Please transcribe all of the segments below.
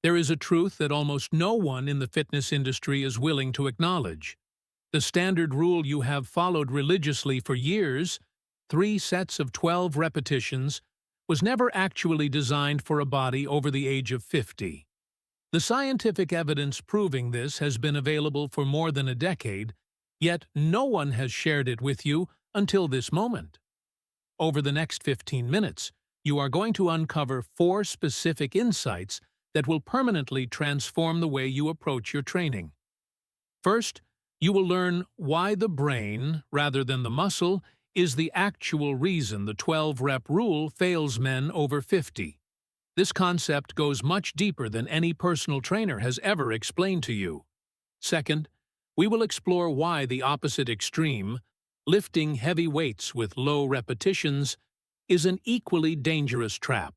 There is a truth that almost no one in the fitness industry is willing to acknowledge. The standard rule you have followed religiously for years, 3 sets of 12 repetitions, was never actually designed for a body over the age of 50. The scientific evidence proving this has been available for more than a decade, yet no one has shared it with you until this moment. Over the next 15 minutes, you are going to uncover 4 specific insights that will permanently transform the way you approach your training. First, you will learn why the brain, rather than the muscle, is the actual reason the 12-rep rule fails men over 50. This concept goes much deeper than any personal trainer has ever explained to you. Second, we will explore why the opposite extreme, lifting heavy weights with low repetitions, is an equally dangerous trap.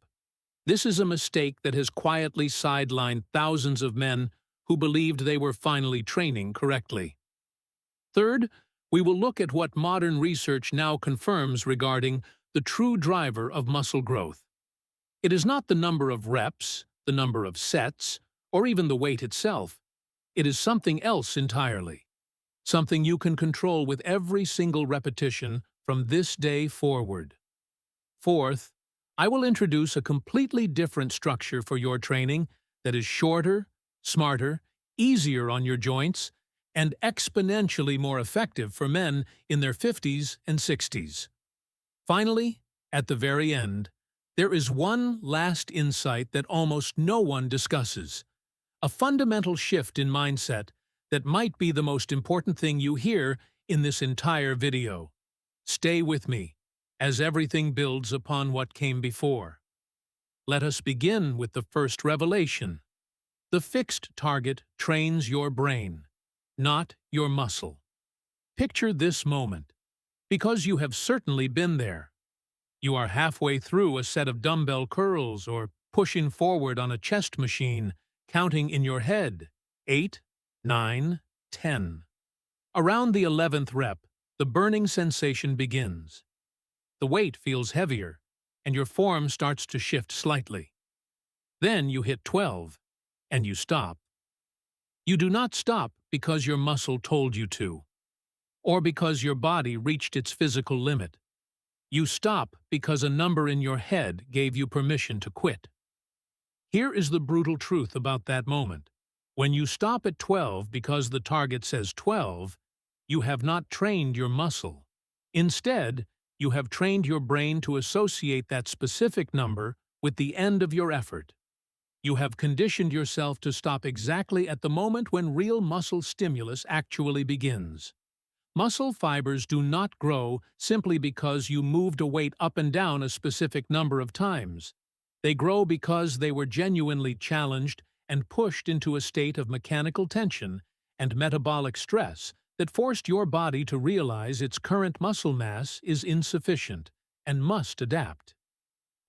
This is a mistake that has quietly sidelined thousands of men who believed they were finally training correctly. Third, we will look at what modern research now confirms regarding the true driver of muscle growth. It is not the number of reps, the number of sets, or even the weight itself. It is something else entirely. Something you can control with every single repetition from this day forward. Fourth, I will introduce a completely different structure for your training that is shorter, smarter, easier on your joints, and exponentially more effective for men in their 50s and 60s. Finally, at the very end, there is one last insight that almost no one discusses, a fundamental shift in mindset that might be the most important thing you hear in this entire video. Stay with me, as everything builds upon what came before. Let us begin with the first revelation. The fixed target trains your brain, not your muscle. Picture this moment, because you have certainly been there. You are halfway through a set of dumbbell curls or pushing forward on a chest machine, counting in your head, 8, 9, 10. Around the 11th rep, the burning sensation begins. The weight feels heavier, and your form starts to shift slightly. Then you hit 12, and you stop. You do not stop because your muscle told you to, or because your body reached its physical limit. You stop because a number in your head gave you permission to quit. Here is the brutal truth about that moment. When you stop at 12 because the target says 12, you have not trained your muscle. Instead, you have trained your brain to associate that specific number with the end of your effort. You have conditioned yourself to stop exactly at the moment when real muscle stimulus actually begins. Muscle fibers do not grow simply because you moved a weight up and down a specific number of times. They grow because they were genuinely challenged and pushed into a state of mechanical tension and metabolic stress that forced your body to realize its current muscle mass is insufficient and must adapt.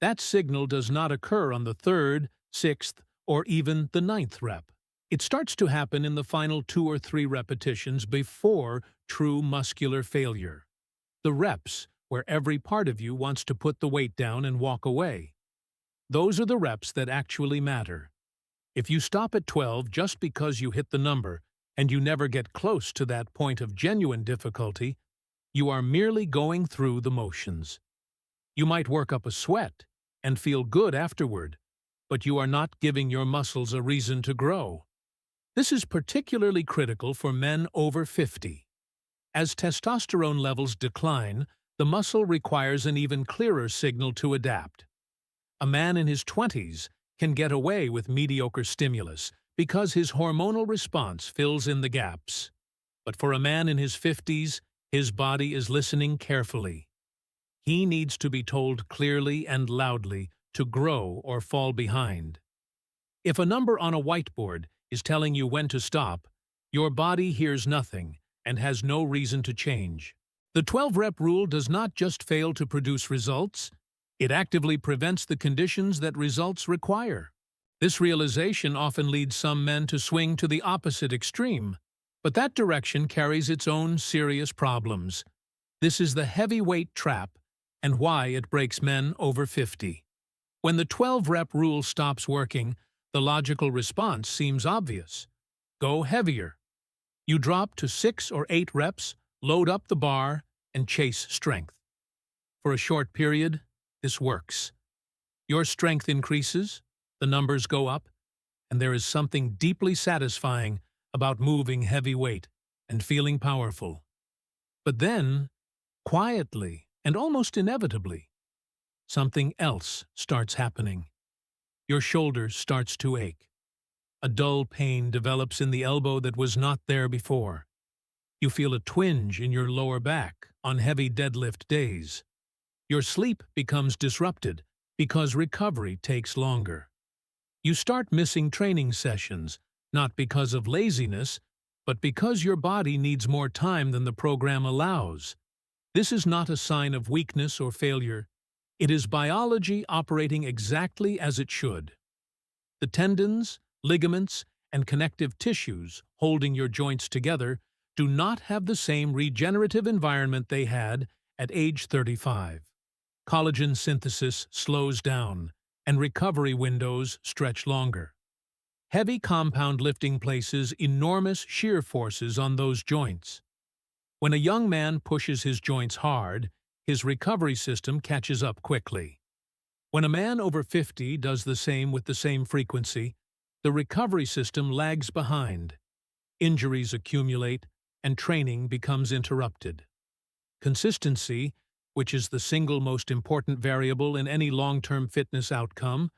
That signal does not occur on the 3rd, 6th, or even the 9th rep. It starts to happen in the final 2 or 3 repetitions before true muscular failure. The reps, where every part of you wants to put the weight down and walk away. Those are the reps that actually matter. If you stop at 12 just because you hit the number, and you never get close to that point of genuine difficulty, you are merely going through the motions. You might work up a sweat and feel good afterward, but you are not giving your muscles a reason to grow. This is particularly critical for men over 50. As testosterone levels decline, the muscle requires an even clearer signal to adapt. A man in his 20s can get away with mediocre stimulus because his hormonal response fills in the gaps. But for a man in his 50s, his body is listening carefully. He needs to be told clearly and loudly to grow or fall behind. If a number on a whiteboard is telling you when to stop, your body hears nothing and has no reason to change. The 12-rep rule does not just fail to produce results, it actively prevents the conditions that results require. This realization often leads some men to swing to the opposite extreme, but that direction carries its own serious problems. This is the heavyweight trap and why it breaks men over 50. When the 12-rep rule stops working, The logical response seems obvious. Go heavier. You drop to 6 or 8 reps, load up the bar, and chase strength. For a short period, this works. Your strength increases, the numbers go up, and there is something deeply satisfying about moving heavy weight and feeling powerful. But then, quietly and almost inevitably, something else starts happening. Your shoulder starts to ache. A dull pain develops in the elbow that was not there before. You feel a twinge in your lower back on heavy deadlift days. Your sleep becomes disrupted because recovery takes longer. You start missing training sessions, not because of laziness, but because your body needs more time than the program allows. This is not a sign of weakness or failure. It is biology operating exactly as it should. The tendons, ligaments, and connective tissues holding your joints together do not have the same regenerative environment they had at age 35. Collagen synthesis slows down, and recovery windows stretch longer. Heavy compound lifting places enormous shear forces on those joints. When a young man pushes his joints hard, his recovery system catches up quickly. When a man over 50 does the same with the same frequency, the recovery system lags behind. Injuries accumulate, and training becomes interrupted. Consistency, which is the single most important variable in any long-term fitness outcome,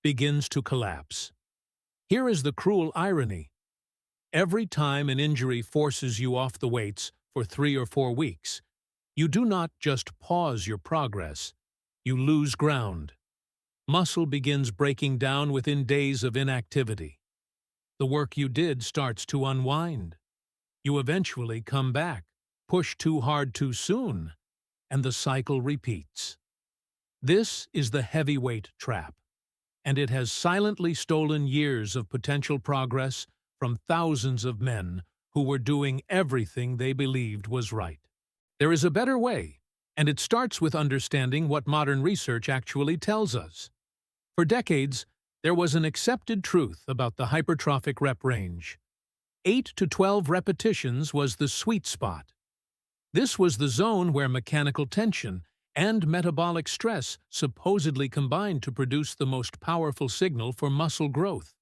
begins to collapse. Here is the cruel irony. Every time an injury forces you off the weights for 3 or 4 weeks, you do not just pause your progress, you lose ground. Muscle begins breaking down within days of inactivity. The work you did starts to unwind. You eventually come back, push too hard too soon, and the cycle repeats. This is the heavyweight trap, and it has silently stolen years of potential progress from thousands of men who were doing everything they believed was right. There is a better way, and it starts with understanding what modern research actually tells us. For decades, there was an accepted truth about the hypertrophic rep range. 8 to 12 repetitions was the sweet spot. This was the zone where mechanical tension and metabolic stress supposedly combined to produce the most powerful signal for muscle growth.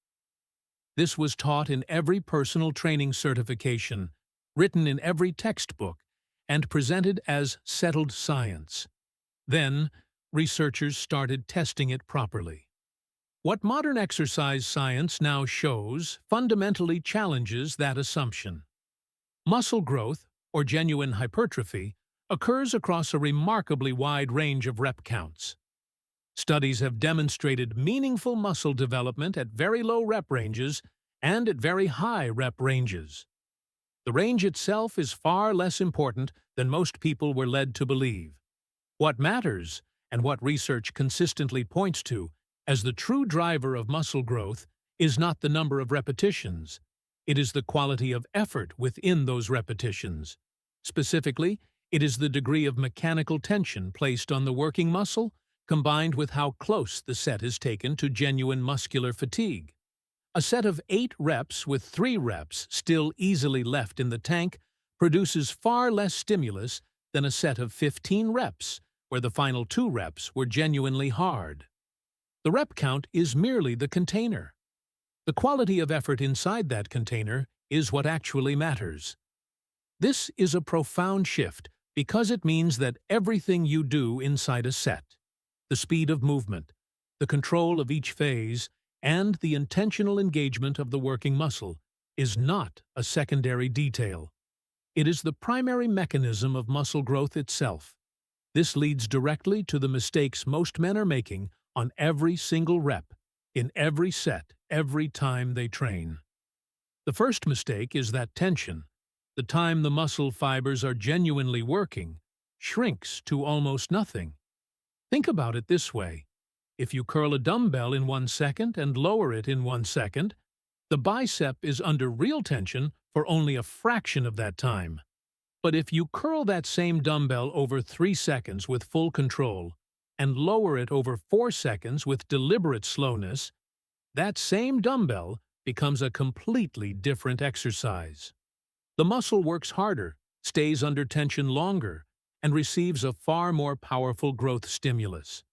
This was taught in every personal training certification, written in every textbook, and presented as settled science. Then, researchers started testing it properly. What modern exercise science now shows fundamentally challenges that assumption. Muscle growth, or genuine hypertrophy, occurs across a remarkably wide range of rep counts. Studies have demonstrated meaningful muscle development at very low rep ranges and at very high rep ranges. The range itself is far less important than most people were led to believe. What matters, and what research consistently points to as the true driver of muscle growth, is not the number of repetitions. It is the quality of effort within those repetitions. Specifically, it is the degree of mechanical tension placed on the working muscle, combined with how close the set is taken to genuine muscular fatigue. A set of 8 reps with 3 reps still easily left in the tank produces far less stimulus than a set of 15 reps, where the final 2 reps were genuinely hard. The rep count is merely the container. The quality of effort inside that container is what actually matters. This is a profound shift because it means that everything you do inside a set, the speed of movement, the control of each phase, and the intentional engagement of the working muscle, is not a secondary detail. It is the primary mechanism of muscle growth itself. This leads directly to the mistakes most men are making on every single rep, in every set, every time they train. The first mistake is that tension, the time the muscle fibers are genuinely working, shrinks to almost nothing. Think about it this way. If you curl a dumbbell in 1 second and lower it in 1 second, the bicep is under real tension for only a fraction of that time. But if you curl that same dumbbell over 3 seconds with full control and lower it over 4 seconds with deliberate slowness, that same dumbbell becomes a completely different exercise. The muscle works harder, stays under tension longer, and receives a far more powerful growth stimulus.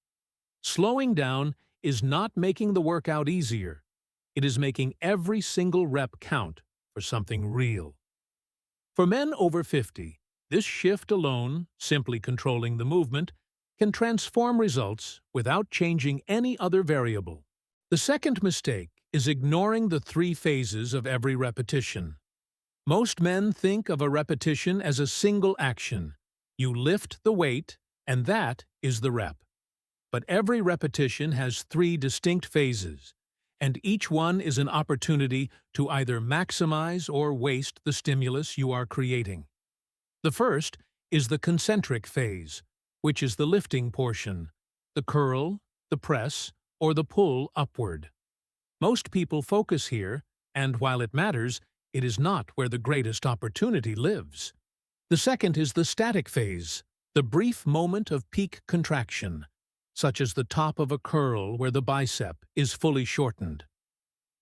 Slowing down is not making the workout easier. It is making every single rep count for something real. For men over 50, this shift alone, simply controlling the movement, can transform results without changing any other variable. The second mistake is ignoring the 3 phases of every repetition. Most men think of a repetition as a single action. You lift the weight, and that is the rep. But every repetition has 3 distinct phases, and each one is an opportunity to either maximize or waste the stimulus you are creating. The first is the concentric phase, which is the lifting portion, the curl, the press, or the pull upward. Most people focus here, and while it matters, it is not where the greatest opportunity lives. The second is the static phase, the brief moment of peak contraction, such as the top of a curl where the bicep is fully shortened.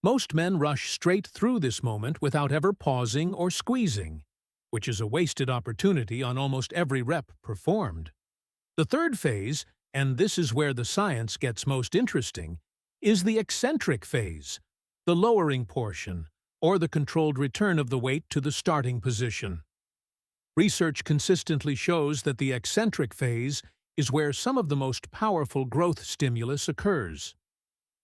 Most men rush straight through this moment without ever pausing or squeezing, which is a wasted opportunity on almost every rep performed. The third phase, and this is where the science gets most interesting, is the eccentric phase, the lowering portion, or the controlled return of the weight to the starting position. Research consistently shows that the eccentric phase is where some of the most powerful growth stimulus occurs.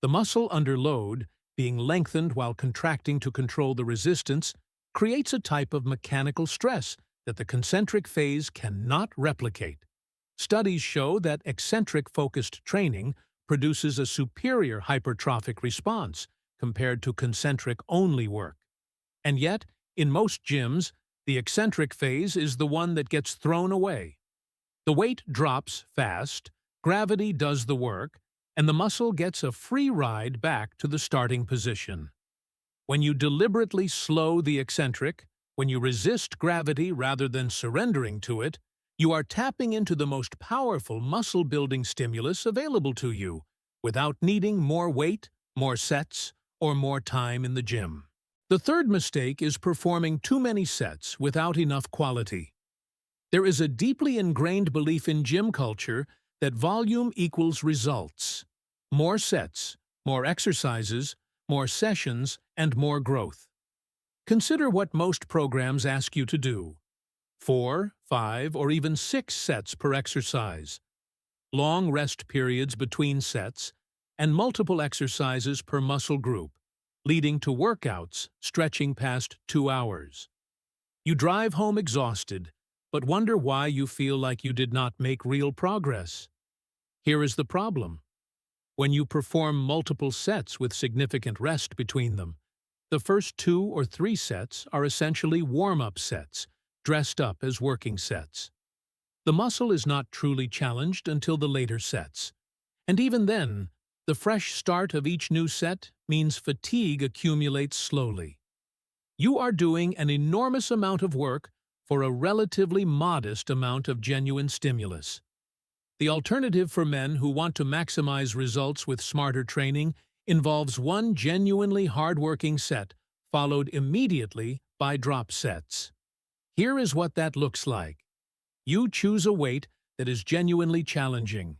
The muscle under load, being lengthened while contracting to control the resistance, creates a type of mechanical stress that the concentric phase cannot replicate. Studies show that eccentric-focused training produces a superior hypertrophic response compared to concentric-only work. And yet, in most gyms, the eccentric phase is the one that gets thrown away. The weight drops fast, gravity does the work, and the muscle gets a free ride back to the starting position. When you deliberately slow the eccentric, when you resist gravity rather than surrendering to it, you are tapping into the most powerful muscle-building stimulus available to you, without needing more weight, more sets, or more time in the gym. The third mistake is performing too many sets without enough quality. There is a deeply ingrained belief in gym culture that volume equals results. More sets, more exercises, more sessions, and more growth. Consider what most programs ask you to do. 4, 5, or even 6 sets per exercise. Long rest periods between sets, and multiple exercises per muscle group, leading to workouts stretching past 2 hours. You drive home exhausted, but wonder why you feel like you did not make real progress. Here is the problem. When you perform multiple sets with significant rest between them, the first 2 or 3 sets are essentially warm-up sets, dressed up as working sets. The muscle is not truly challenged until the later sets. And even then, the fresh start of each new set means fatigue accumulates slowly. You are doing an enormous amount of work for a relatively modest amount of genuine stimulus. The alternative for men who want to maximize results with smarter training involves one genuinely hard-working set, followed immediately by drop sets. Here is what that looks like. You choose a weight that is genuinely challenging.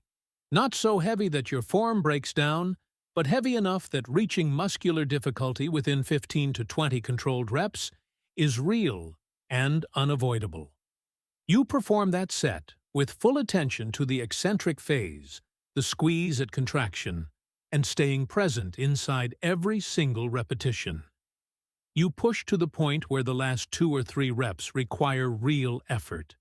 Not so heavy that your form breaks down, but heavy enough that reaching muscular difficulty within 15 to 20 controlled reps is real and unavoidable. You perform that set with full attention to the eccentric phase, the squeeze at contraction, and staying present inside every single repetition. You push to the point where the last 2 or 3 reps require real effort.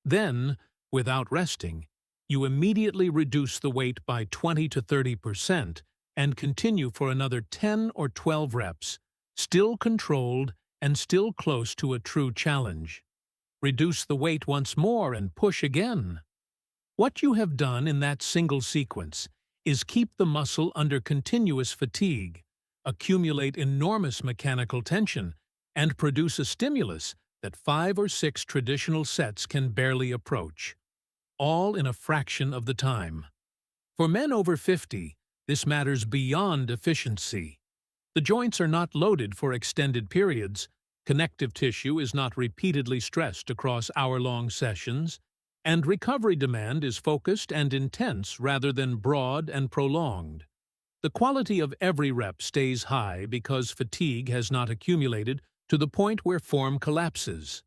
Then, without resting, you immediately reduce the weight by 20 to 30% and continue for another 10 or 12 reps, still controlled and still close to a true challenge. Reduce the weight once more and push again. What you have done in that single sequence is keep the muscle under continuous fatigue, accumulate enormous mechanical tension, and produce a stimulus that 5 or 6 traditional sets can barely approach, all in a fraction of the time. For men over 50, This matters beyond efficiency. The joints are not loaded for extended periods, connective tissue is not repeatedly stressed across hour-long sessions, and recovery demand is focused and intense rather than broad and prolonged. The quality of every rep stays high because fatigue has not accumulated to the point where form collapses.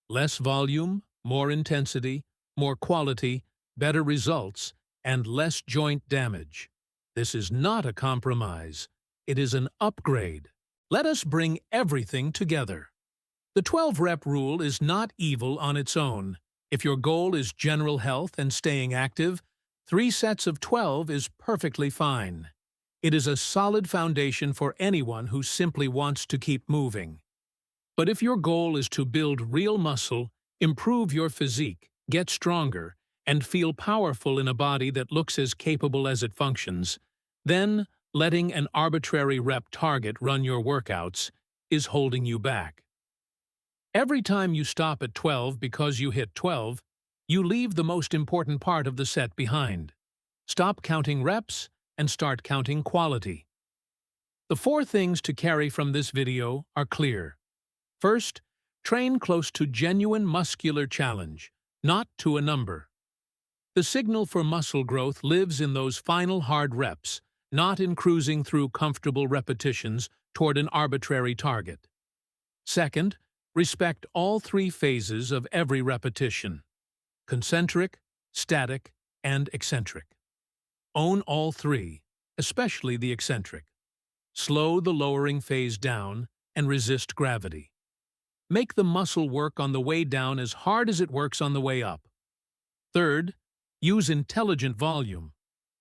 Less volume, more intensity, more quality, better results, and less joint damage. This is not a compromise. It is an upgrade. Let us bring everything together. The 12-rep rule is not evil on its own. If your goal is general health and staying active, 3 sets of 12 is perfectly fine. It is a solid foundation for anyone who simply wants to keep moving. But if your goal is to build real muscle, improve your physique, get stronger, and feel powerful in a body that looks as capable as it functions, then letting an arbitrary rep target run your workouts is holding you back. Every time you stop at 12 because you hit 12, you leave the most important part of the set behind. Stop counting reps and start counting quality. The 4 things to carry from this video are clear. First, train close to genuine muscular challenge, not to a number. The signal for muscle growth lives in those final hard reps, not in cruising through comfortable repetitions toward an arbitrary target. Second, respect all 3 phases of every repetition: concentric, static, and eccentric. Own all 3, especially the eccentric. Slow the lowering phase down and resist gravity. Make the muscle work on the way down as hard as it works on the way up. Third, use intelligent volume.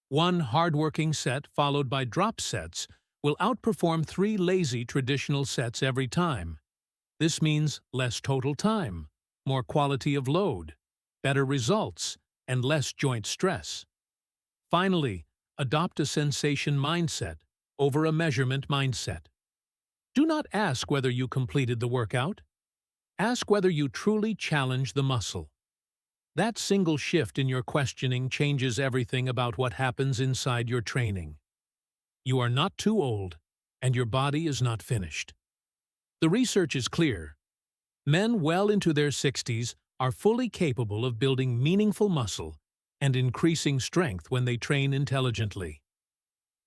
1 hard-working set followed by drop sets will outperform 3 lazy traditional sets every time. This means less total time, more quality of load, better results, and less joint stress. Finally, adopt a sensation mindset over a measurement mindset. Do not ask whether you completed the workout. Ask whether you truly challenge the muscle. That single shift in your questioning changes everything about what happens inside your training. You are not too old, and your body is not finished. The research is clear. Men well into their 60s are fully capable of building meaningful muscle and increasing strength when they train intelligently.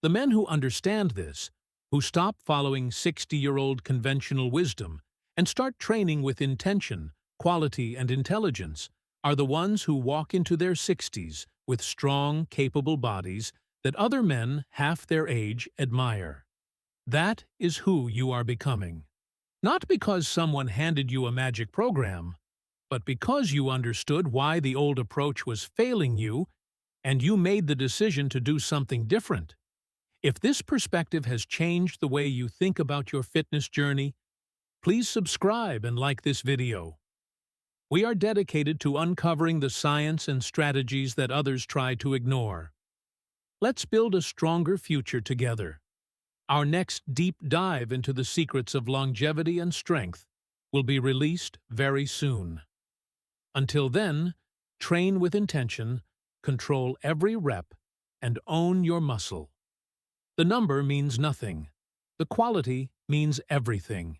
The men who understand this, who stop following 60-year-old conventional wisdom and start training with intention, quality, and intelligence, are the ones who walk into their 60s with strong, capable bodies that other men half their age admire. That is who you are becoming. Not because someone handed you a magic program, but because you understood why the old approach was failing you and you made the decision to do something different. If this perspective has changed the way you think about your fitness journey, please subscribe and like this video. We are dedicated to uncovering the science and strategies that others try to ignore. Let's build a stronger future together. Our next deep dive into the secrets of longevity and strength will be released very soon. Until then, train with intention, control every rep, and own your muscle. The number means nothing. The quality means everything.